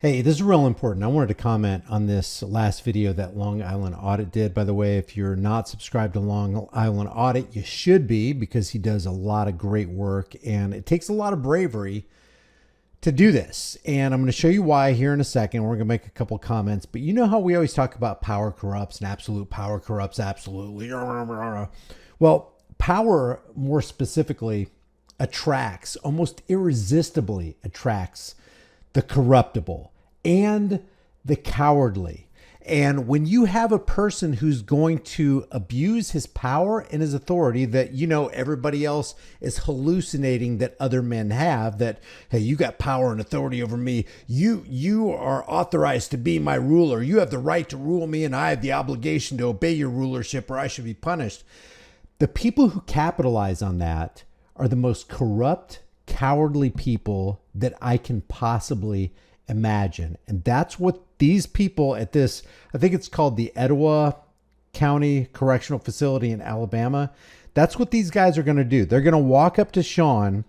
Hey, this is real important. I wanted to comment on this last video that Long Island Audit did. By the way, if you're not subscribed to Long Island Audit, you should be, because he does a lot of great work and it takes a lot of bravery to do this. And I'm going to show you why here in a second. We're going to make a couple comments, but you know how we always talk about power corrupts and absolute power corrupts absolutely. Well, power more specifically attracts, almost irresistibly attracts the corruptible and the cowardly. And when you have a person who's going to abuse his power and his authority that, you know, everybody else is hallucinating that other men have, that, hey, you got power and authority over me. You are authorized to be my ruler. You have the right to rule me and I have the obligation to obey your rulership or I should be punished. The people who capitalize on that are the most corrupt, cowardly people that I can possibly imagine. And that's what these people at this, I think it's called the Etowah County Correctional Facility in Alabama. That's what these guys are going to do. They're going to walk up to Sean,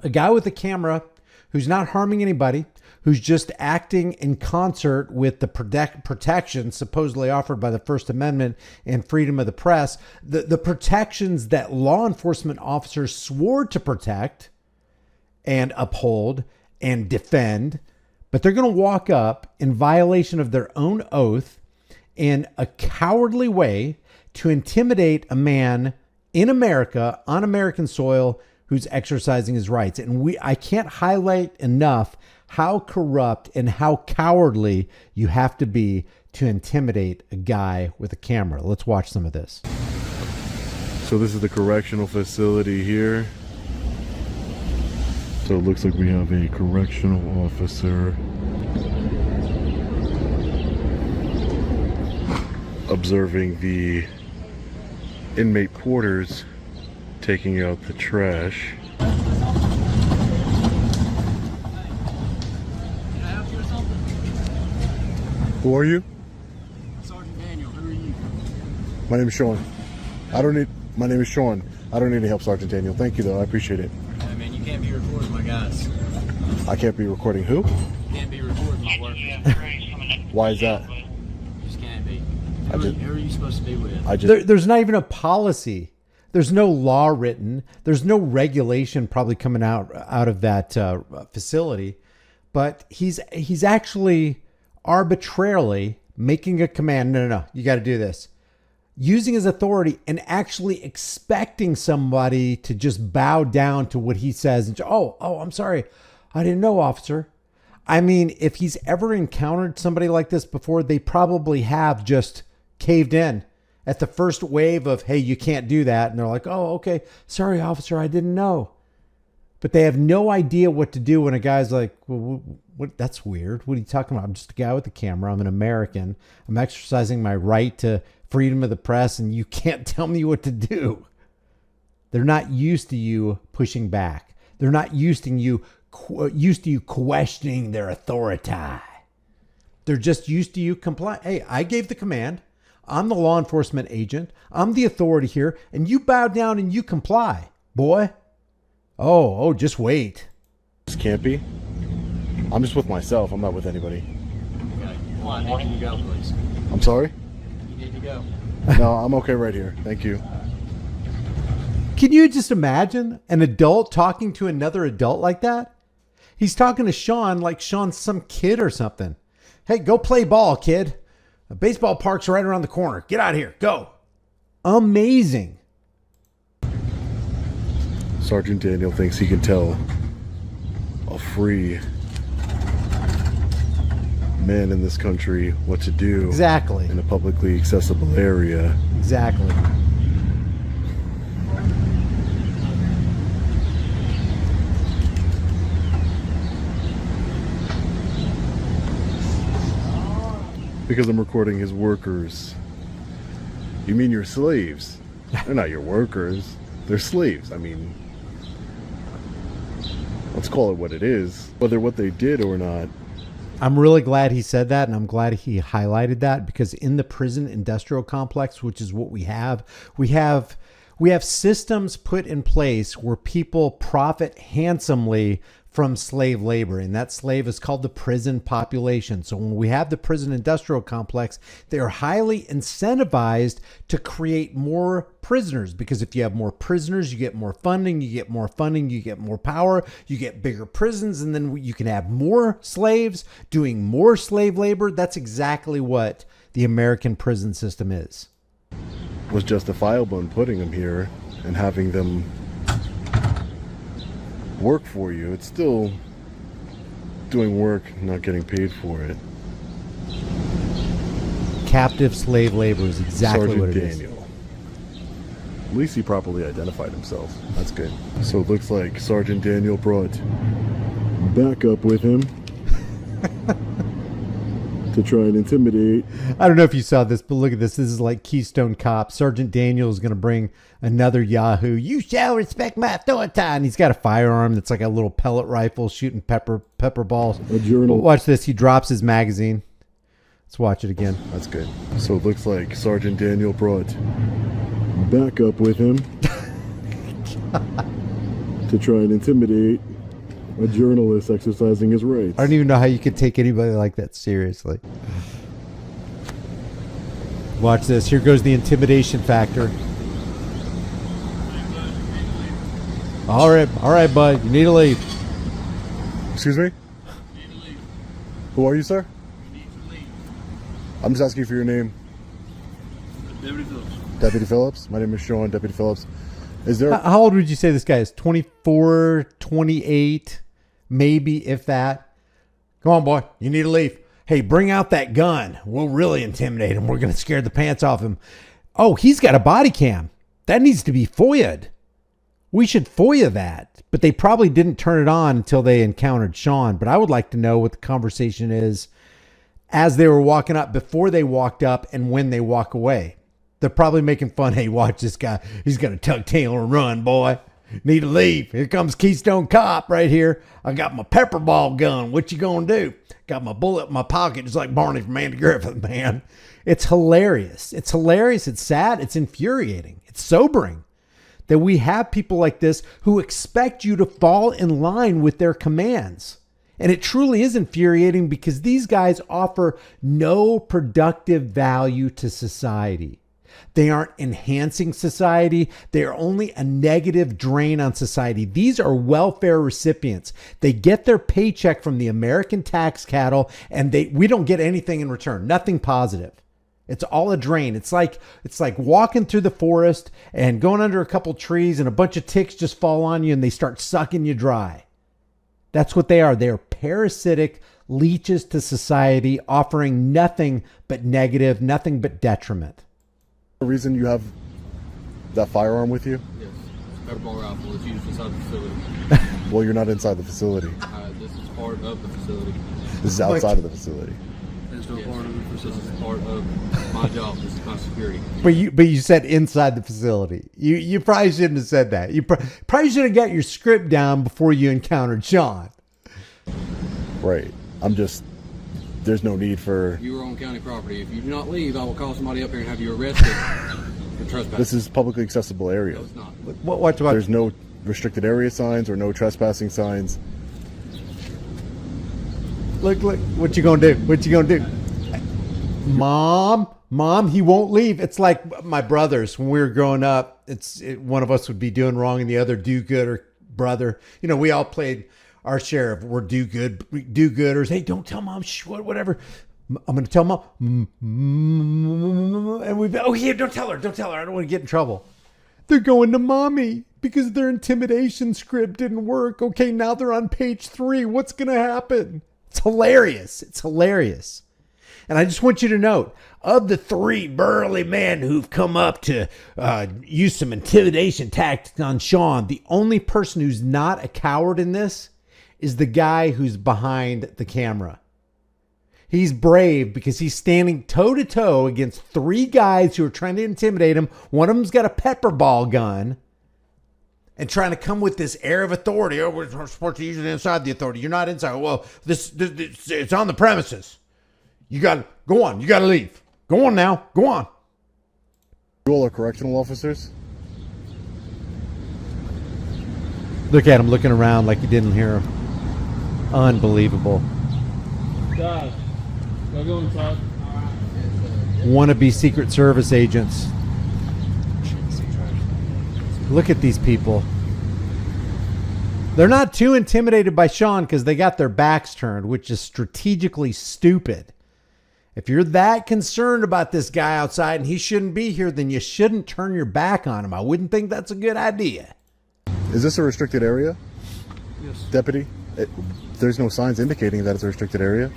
a guy with a camera who's not harming anybody, who's just acting in concert with the protection supposedly offered by the First Amendment and freedom of the press, the protections that law enforcement officers swore to protect and uphold and defend. But they're going to walk up in violation of their own oath in a cowardly way to intimidate a man in America, on American soil, who's exercising his rights. And I can't highlight enough how corrupt and how cowardly you have to be to intimidate a guy with a camera. Let's watch some of this. So this is the correctional facility here. So it looks like we have a correctional officer observing the inmate porters taking out the trash. Can I help you with something? Who are you? Sergeant Daniel, who are you? My name is Sean. My name is Sean. I don't need any help, Sergeant Daniel. Thank you, though. I appreciate it. I mean, you can't be recording my guys. I can't be recording who? You can't be recording my work. Why is that? You just can't be. I just- Who are you supposed to be with? There's not even a policy. There's no law written. There's no regulation probably coming out of that facility. But he's actually arbitrarily making a command. No, you got to do this. Using his authority and actually expecting somebody to just bow down to what he says. And I'm sorry. I didn't know, officer. I mean, if he's ever encountered somebody like this before, they probably have just caved in at the first wave of, hey, you can't do that. And they're like, oh, okay. Sorry, officer. I didn't know. But they have no idea what to do when a guy's like, well, what? That's weird. What are you talking about? I'm just a guy with a camera. I'm an American. I'm exercising my right to freedom of the press, and you can't tell me what to do. They're not used to you pushing back. They're not used to you questioning their authority. They're just used to you complying. Hey, I gave the command. I'm the law enforcement agent. I'm the authority here, and you bow down and you comply, boy. Oh, just wait. This can't be. I'm just with myself. I'm not with anybody. Okay. Well, I need you to go, please. I'm sorry? You need to go. No, I'm okay right here. Thank you. Can you just imagine an adult talking to another adult like that? He's talking to Sean like Sean's some kid or something. Hey, go play ball, kid. A baseball park's right around the corner. Get out of here. Go. Amazing. Sergeant Daniel thinks he can tell a free man in this country what to do. Exactly. In a publicly accessible area. Exactly. Because I'm recording his workers. You mean your slaves? They're not your workers. They're slaves. I mean, let's call it what it is. Whether what they did or not. I'm really glad he said that, and I'm glad he highlighted that, because in the prison industrial complex, which is what we have systems put in place where people profit handsomely from slave labor, and that slave is called the prison population. So when we have the prison industrial complex, they are highly incentivized to create more prisoners, because if you have more prisoners, you get more funding, you get more power, you get bigger prisons, and then you can have more slaves doing more slave labor. That's exactly what the American prison system is. Was justifiable in putting them here and having them work for you. It's still doing work, not getting paid for it. Captive slave labor is exactly Sergeant what it is. Daniel. At least he properly identified himself. That's good. So it looks like Sergeant Daniel brought backup with him to try and intimidate. I don't know if you saw this, but look at this. This is like Keystone Cop. Sergeant Daniel is going to bring another Yahoo. You shall respect my authority. And he's got a firearm that's like a little pellet rifle shooting pepper balls. A journal. Watch this. He drops his magazine. Let's watch it again. That's good. So it looks like Sergeant Daniel brought backup with him to try and intimidate a journalist exercising his rights. I don't even know how you could take anybody like that seriously. Watch this. Here goes the intimidation factor. All right, bud. You need to leave. Excuse me? Who are you, sir? I'm just asking for your name. Deputy Phillips. Deputy Phillips? My name is Sean, Deputy Phillips. Is there... How old would you say this guy is? 24, 28, maybe, if that. Come on, boy. You need to leave. Hey, bring out that gun. We'll really intimidate him. We're going to scare the pants off him. Oh, he's got a body cam. That needs to be FOIA'd. We should FOIA that. But they probably didn't turn it on until they encountered Sean. But I would like to know what the conversation is as they were walking up, before they walked up, and when they walk away. They're probably making fun. Hey, watch this guy. He's going to tuck tail and run, boy. Need to leave. Here comes Keystone Cop right here. I got my pepper ball gun. What you going to do? Got my bullet in my pocket, just like Barney from Andy Griffith, man. It's hilarious. It's hilarious. It's sad. It's infuriating. It's sobering that we have people like this who expect you to fall in line with their commands. And it truly is infuriating, because these guys offer no productive value to society. They aren't enhancing society. They are only a negative drain on society. These are welfare recipients. They get their paycheck from the American tax cattle, and we don't get anything in return. Nothing positive. It's all a drain. It's like walking through the forest and going under a couple trees, and a bunch of ticks just fall on you and they start sucking you dry. That's what they are. They are parasitic leeches to society, offering nothing but negative, nothing but detriment. The reason you have that firearm with you? Yes. Pepper ball rifle is used inside the facility. Well, you're not inside the facility. This is part of the facility. This is outside of the facility. It's not part of the facility. This is part of my job. This is my security. But you said inside the facility. You probably shouldn't have said that. You probably should have got your script down before you encountered Sean. Right. There's no need for... You are on county property. If you do not leave, I will call somebody up here and have you arrested for trespassing. This is publicly accessible area. No, it's not. What? There's no restricted area signs or no trespassing signs. Look, what you gonna do? What you gonna do? Mom, he won't leave. It's like my brothers when we were growing up. One of us would be doing wrong and the other do-gooder brother. You know, we all played our share of we're do-gooders. Hey, don't tell mom, whatever. I'm going to tell mom. And yeah, don't tell her. I don't want to get in trouble. They're going to mommy because their intimidation script didn't work. Okay, now they're on page 3. What's going to happen? It's hilarious. And I just want you to note, of the 3 burly men who've come up to use some intimidation tactics on Sean, the only person who's not a coward in this is the guy who's behind the camera. He's brave because he's standing toe-to-toe against 3 guys who are trying to intimidate him. One of them's got a pepper ball gun and trying to come with this air of authority. Oh, we're supposed to use it inside the authority. You're not inside. Well, this it's on the premises. You got to go on. You got to leave. Go on now. Go on. You all are correctional officers? Look at him looking around like he didn't hear him. Unbelievable. Dad, I'll go inside. Wannabe Secret Service agents. Look at these people. They're not too intimidated by Sean because they got their backs turned, which is strategically stupid. If you're that concerned about this guy outside and he shouldn't be here, then you shouldn't turn your back on him. I wouldn't think that's a good idea. Is this a restricted area, Yes. Deputy? There's no signs indicating that it's a restricted area.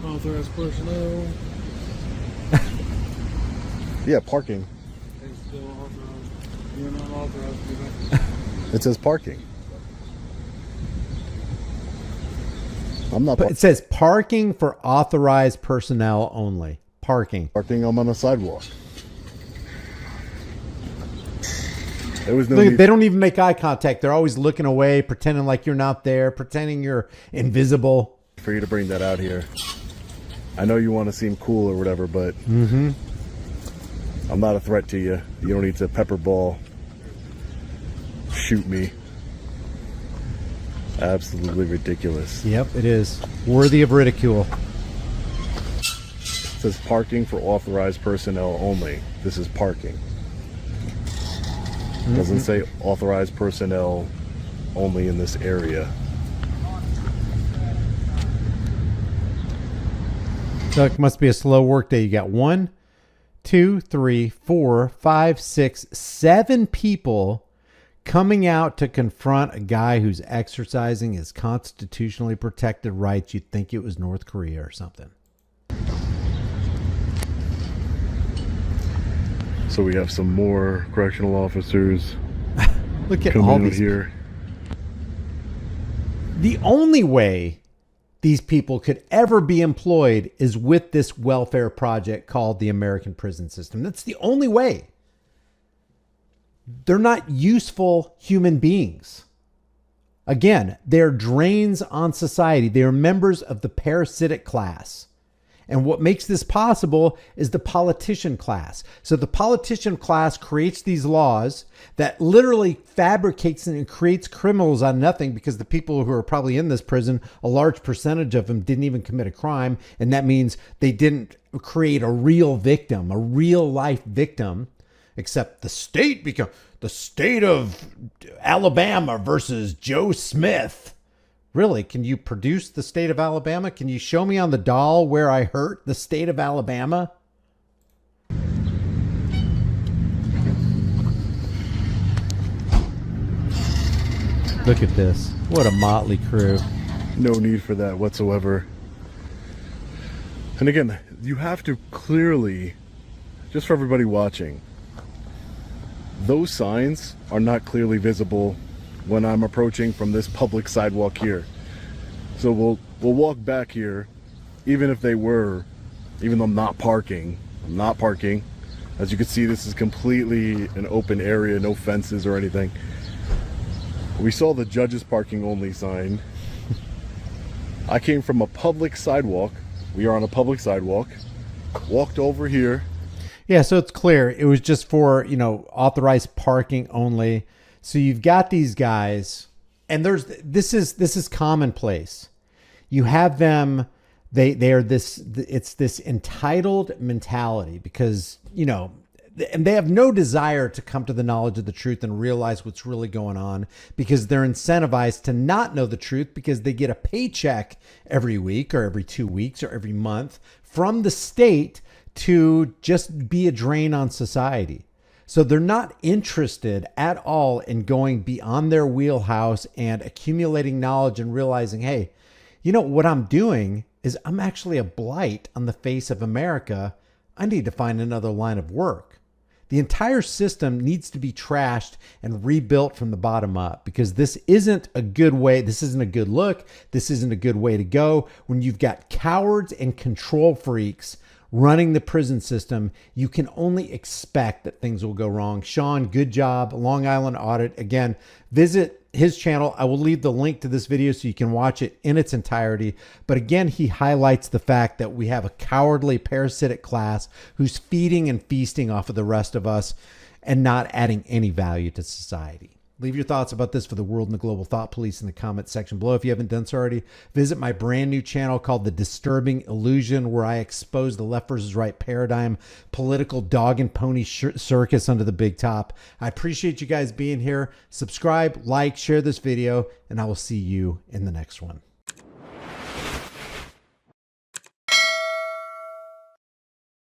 Authorized personnel. Yeah, parking. It's still authorized. You're not authorized to do that. It says parking. I'm not But it says parking for authorized personnel only. Parking. parking. I'm on a sidewalk. There was no Look, need they don't even make eye contact. They're always looking away, pretending like you're not there, pretending you're invisible. for you to bring that out here. I know you want to seem cool or whatever, but I'm not a threat to you. You don't need to pepper ball, shoot me. Absolutely ridiculous. Yep, it is. Worthy of ridicule. It says parking for authorized personnel only. This is parking. Doesn't say authorized personnel only in this area. So it must be a slow work day. You got 1, 2, 3, 4, 5, 6, 7 people coming out to confront a guy who's exercising his constitutionally protected rights. You'd think it was North Korea or something. So we have some more correctional officers Look at all coming out these. here. The only way these people could ever be employed is with this welfare project called the American prison system. That's the only way. They're not useful human beings. Again, they're drains on society. They are members of the parasitic class. And what makes this possible is the politician class. So the politician class creates these laws that literally fabricates and creates criminals on nothing, because the people who are probably in this prison, a large percentage of them didn't even commit a crime. And that means they didn't create a real victim, a real life victim, except the state become the state of Alabama versus Joe Smith. Really, can you produce the state of Alabama? Can you show me on the doll where I hurt the state of Alabama? Look at this. What a motley crew. No need for that whatsoever. And again, you have to clearly, just for everybody watching, those signs are not clearly visible when I'm approaching from this public sidewalk here. So we'll walk back here, even if they were, even though I'm not parking. As you can see, this is completely an open area, no fences or anything. We saw the judge's parking only sign. I came from a public sidewalk. We are on a public sidewalk. Walked over here. Yeah, so it's clear. It was just for, authorized parking only. So you've got these guys, and this is commonplace. You have them, they are this, it's this entitled mentality because, and they have no desire to come to the knowledge of the truth and realize what's really going on, because they're incentivized to not know the truth because they get a paycheck every week or every 2 weeks or every month from the state to just be a drain on society. So they're not interested at all in going beyond their wheelhouse and accumulating knowledge and realizing, hey, what I'm doing is I'm actually a blight on the face of America. I need to find another line of work. The entire system needs to be trashed and rebuilt from the bottom up, because this isn't a good way. This isn't a good look. This isn't a good way to go. When you've got cowards and control freaks running the prison system, you can only expect that things will go wrong. Sean, good job. Long Island Audit. Again, visit his channel. I will leave the link to this video so you can watch it in its entirety. But again, he highlights the fact that we have a cowardly parasitic class who's feeding and feasting off of the rest of us and not adding any value to society. Leave your thoughts about this for the world and the global thought police in the comment section below. If you haven't done so already, visit my brand new channel called The Disturbing Illusion, where I expose the left versus right paradigm, political dog and pony circus under the big top. I appreciate you guys being here. Subscribe, like, share this video, and I will see you in the next one.